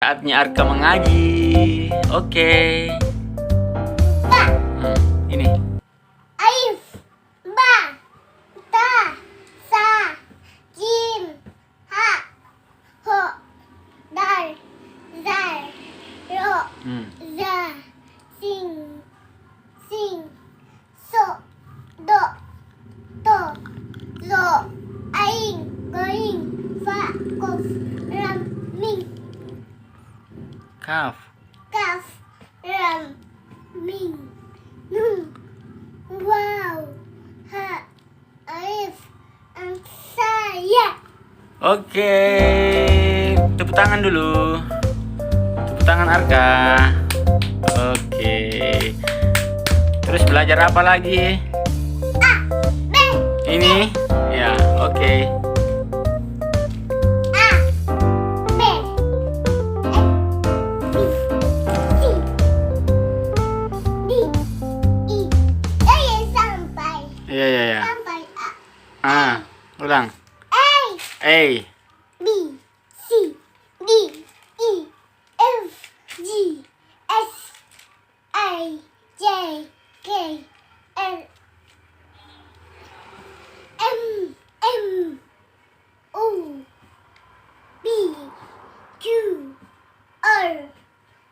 Saatnya Arka mengaji. Oke. Ini. Alif, ba, ta, sa, jim, ha, ho, dal, zal, ro, za, sing, so, do, to, zo, aing, going, fa, kof, ram, ming. Kaf. Kaf, ram, ming, nun, wow, ha, alif, saya. Oke. Tepuk tangan dulu. Tepuk tangan Arka. Oke. Terus belajar apa lagi? A, B, Ini? Ya, oke. A, B, C, D, E. Sampai. Iya, iya, iya. Sampai A. Ulang. A, A. B, C, D, E, F, G, H, I, J, K, L, M, O, P, Q, R,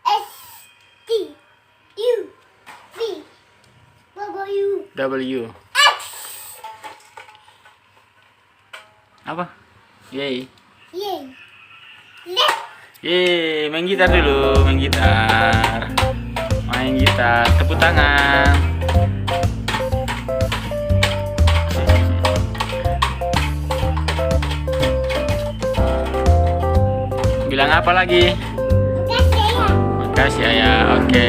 S, T, U, V, W, W. X. Apa? Yay. Yay. Left. Yeay, main gitar dulu, main gitar. Main gitar, tepuk tangan. Bilang apa lagi? Makasih ya. Makasih ya, oke.